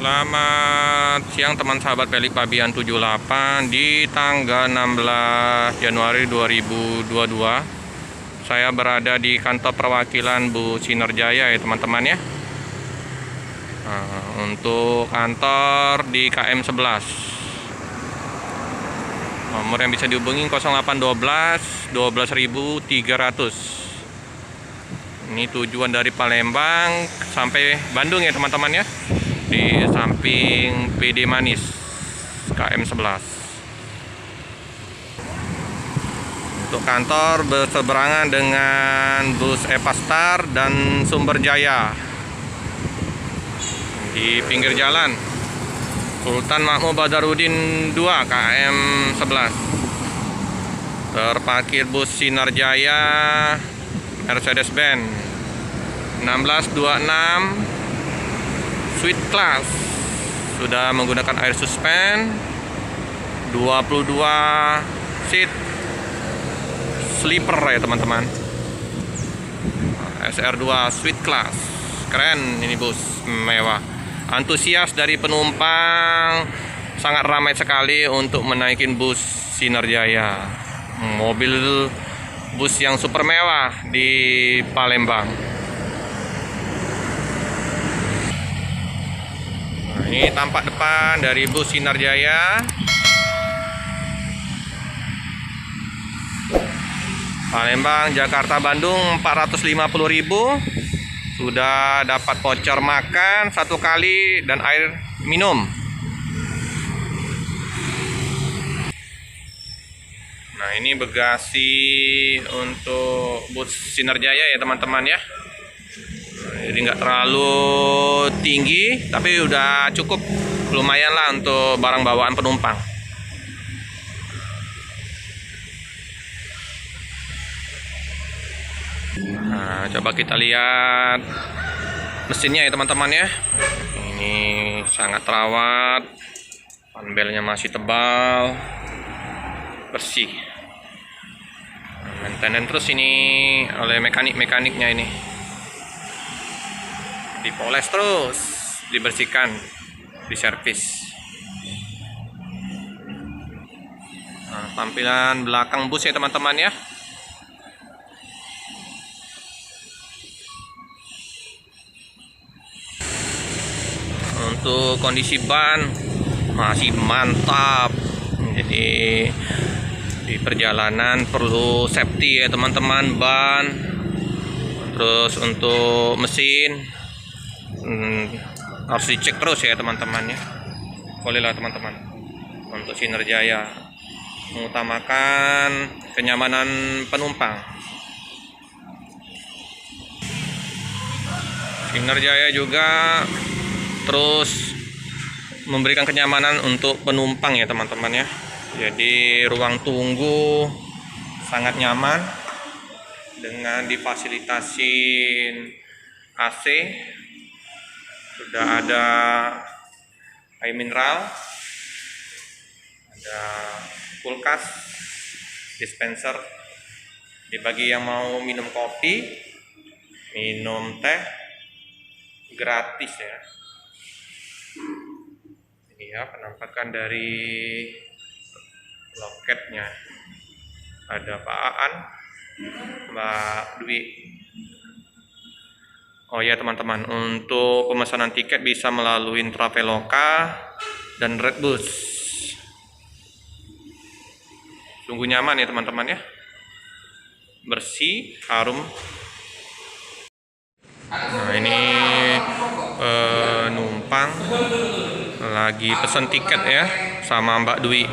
Selamat siang teman sahabat Pelik Pabian 78 di tanggal 16 Januari 2022. Saya berada di kantor perwakilan Bu Sinerjaya ya teman-teman ya. Untuk kantor di KM 11. Nomor yang bisa dihubungi 0812 12.300. Ini tujuan dari Palembang sampai Bandung ya teman-teman ya. Di samping PD Manis KM 11. Untuk kantor berseberangan dengan bus Epastar dan Sumber Jaya. Di pinggir jalan Sultan Mahmud Badarudin 2 KM 11. Terparkir bus Sinerjaya Mercedes-Benz 1626 Sweet Class, sudah menggunakan air suspen, 22 seat sleeper ya teman-teman. SR2 Sweet Class, keren ini bus, mewah. Antusias dari penumpang sangat ramai sekali untuk menaikin bus Sinerjaya, mobil bus yang super mewah di Palembang. Ini tampak depan dari bus Sinerjaya. Palembang, Jakarta, Bandung 450.000. Sudah dapat voucher makan 1 kali dan air minum. Nah, ini bagasi untuk bus Sinerjaya ya teman-teman ya. Jadi nggak terlalu tinggi, tapi udah cukup, lumayan lah untuk barang bawaan penumpang. Nah, coba kita lihat mesinnya ya teman-teman ya. Ini sangat terawat, panelnya masih tebal, bersih. Maintenance terus ini oleh mekaniknya ini. Dipoles terus, dibersihkan, diservis. Nah, tampilan belakang bus ya teman-teman ya. Untuk kondisi ban masih mantap. Jadi di perjalanan perlu safety ya teman-teman, ban. Terus untuk mesin harus dicek terus ya teman-teman ya. Bolehlah teman-teman. Untuk Sinerjaya mengutamakan kenyamanan penumpang. Sinerjaya juga terus memberikan kenyamanan untuk penumpang ya teman-teman ya. Jadi ruang tunggu sangat nyaman dengan difasilitasin AC. Sudah ada air mineral, ada kulkas, dispenser. Bagi yang mau minum kopi, minum teh, gratis ya. Ini ya penampakan dari loketnya. Ada Pak Aan, Mbak Dwi. Oh ya teman-teman, untuk pemesanan tiket bisa melalui Traveloka dan Redbus. Sungguh nyaman ya teman-teman ya. Bersih, harum. Nah, ini penumpang lagi pesan tiket ya sama Mbak Dwi.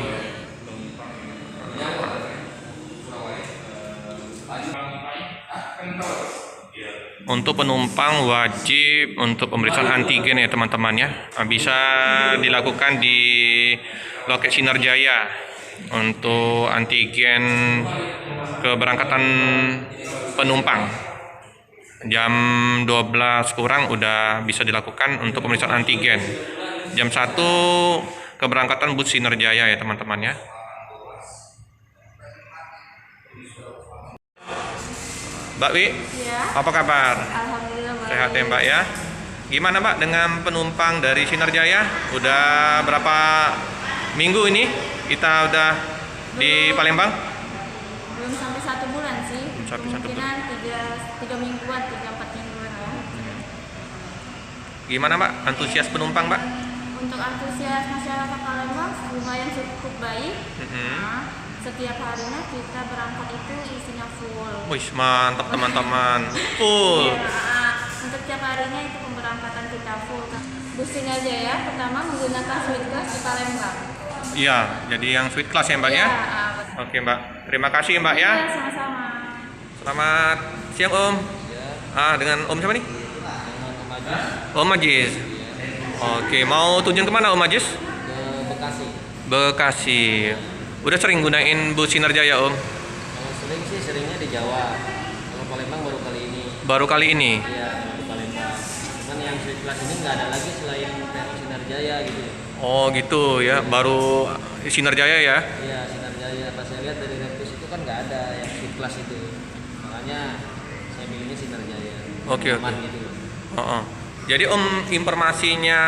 Untuk penumpang wajib untuk pemeriksaan antigen ya teman-teman ya. Bisa dilakukan di loket Sinerjaya untuk antigen keberangkatan penumpang. Jam 12 kurang udah bisa dilakukan untuk pemeriksaan antigen. Jam 1 keberangkatan bus Sinerjaya ya teman-teman ya. Mbak Wi, Ya. apa kabar? Alhamdulillah baik. Sehat ya Mbak ya? Gimana Mbak dengan penumpang dari Sinar Jaya? Udah berapa minggu ini kita udah di Palembang? Belum sampai 1 bulan sih. Belum sampai 1 bulan. Kemungkinan 3 mingguan, 3-4 mingguan ya. Gimana Mbak antusias penumpang Mbak? Untuk antusias masyarakat Palembang lumayan cukup baik. Nah, setiap harinya kita berangkat itu isinya full. Wih mantap teman-teman. Full. Ya, untuk tiap harinya itu pemberangkatan kita full. Bus Sinar Jaya pertama menggunakan suite class di Palembang. Iya, jadi yang suite class ya Mbak ya? Betul. Oke Mbak, terima kasih Mbak ya. Ya, sama-sama. Selamat siang Om. Dengan Om siapa nih? Om Majis. Oke, mau tujuan kemana Om Majis? Ke Bekasi. Bekasi. Udah sering gunain bus Sinar Jaya Om? Kalau sering sih seringnya di Jawa. Kalau Palembang baru kali ini. Baru kali ini? Iya, di Palembang. Cuman yang suite class ini nggak ada lagi selain PO Sinar Jaya gitu. Oh gitu ya, baru Sinar Jaya ya? Iya, Sinar Jaya. Pas saya lihat dari Redbus itu kan nggak ada yang suite class itu. Makanya saya milihnya Sinar Jaya. Oke. Aman gitu. Oh. Jadi Om informasinya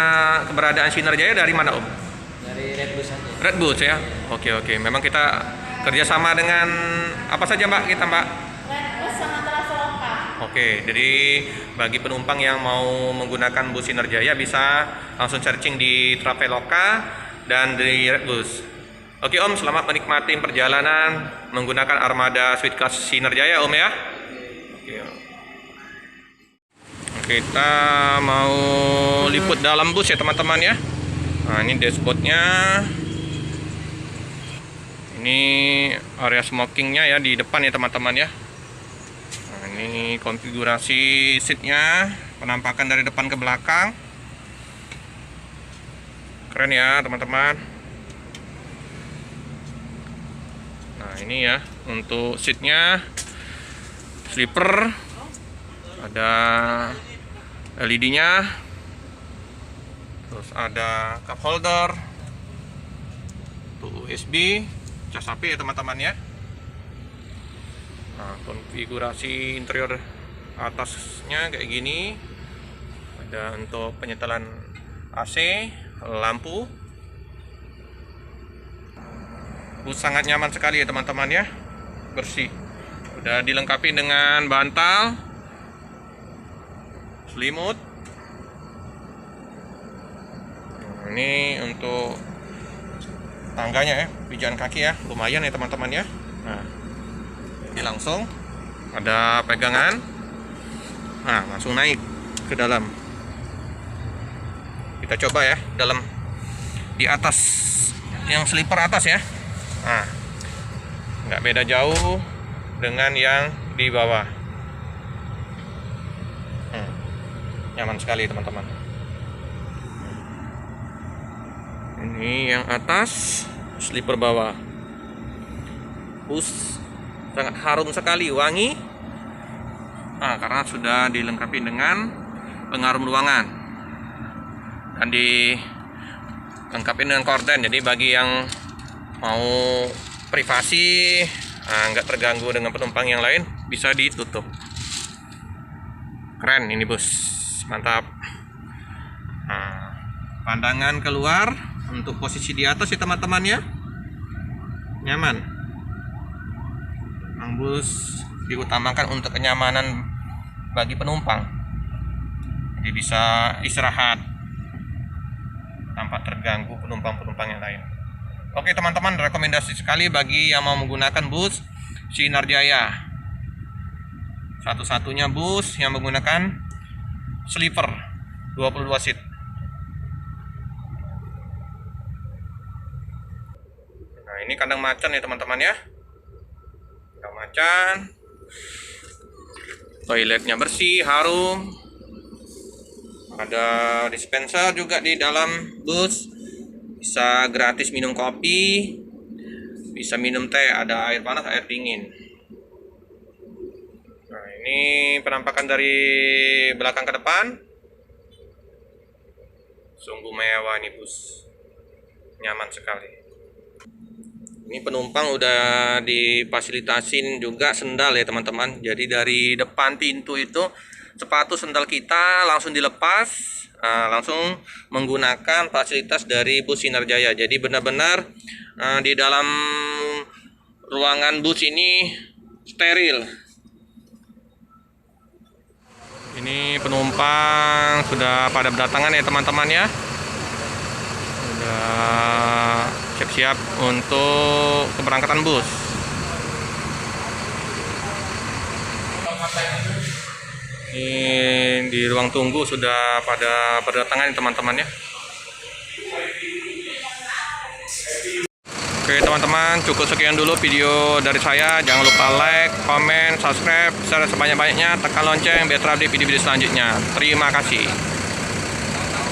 keberadaan Sinar Jaya dari mana Om? Dari Redbus aja. Redbus ya? Oke. Memang kita kerjasama dengan apa saja Mbak kita Mbak? Redbus sama Traveloka. Oke, jadi bagi penumpang yang mau menggunakan bus Sinar Jaya bisa langsung searching di Traveloka dan di Redbus. Oke Om, selamat menikmati perjalanan menggunakan armada suite class Sinar Jaya Om ya. Oke. Kita mau liput dalam bus ya teman-teman ya. Nah ini dashboardnya. Ini area smokingnya ya di depan ya teman-teman ya. Nah, ini konfigurasi seatnya, penampakan dari depan ke belakang. Keren ya teman-teman. Nah ini ya untuk seatnya sleeper, ada LED-nya, terus ada cup holder, untuk USB, cas HP ya teman-teman ya. Nah, konfigurasi interior atasnya kayak gini. Ada untuk penyetelan AC, lampu. Bus sangat nyaman sekali ya teman-teman ya. Bersih. Udah dilengkapi dengan bantal, selimut. Nah, ini untuk tangganya ya, pijakan kaki ya, lumayan ya teman-teman ya. Nah, ini langsung ada pegangan. Nah, langsung naik ke dalam. Kita coba ya, dalam di atas yang sleeper atas ya. Nah, nggak beda jauh dengan yang di bawah. Nyaman sekali teman-teman. Ini yang atas, sleeper bawah. Bus sangat harum sekali, wangi. Karena sudah dilengkapi dengan pengharum ruangan dan dilengkapi dengan korden. Jadi bagi yang mau privasi, nggak terganggu dengan penumpang yang lain, bisa ditutup. Keren ini bus, mantap. Nah, pandangan keluar untuk posisi di atas ya teman-teman ya, nyaman. Bus diutamakan untuk kenyamanan bagi penumpang, jadi bisa istirahat tanpa terganggu penumpang-penumpang yang lain. Oke teman-teman, rekomendasi sekali bagi yang mau menggunakan bus Sinar Jaya. Satu-satunya bus yang menggunakan sleeper 22 seat. Nah ini kandang macan ya teman-teman ya. Kandang macan. Toiletnya bersih, harum. Ada dispenser juga di dalam bus. Bisa gratis minum kopi, bisa minum teh, ada air panas, air dingin. Nah ini penampakan dari belakang ke depan. Sungguh mewah nih bus, nyaman sekali. Ini penumpang udah difasilitasin juga sendal ya teman-teman. Jadi dari depan pintu itu sepatu sendal kita langsung dilepas, langsung menggunakan fasilitas dari bus Sinar Jaya. Jadi benar-benar di dalam ruangan bus ini steril. Ini penumpang sudah pada berdatangan ya teman-teman ya. Sudah siap-siap untuk keberangkatan bus. Ini di ruang tunggu sudah pada berdatangan teman-teman ya. Oke teman-teman, cukup sekian dulu video dari saya. Jangan lupa like, komen, subscribe, share sebanyak-banyaknya, tekan lonceng biar terupdate video-video selanjutnya. Terima kasih.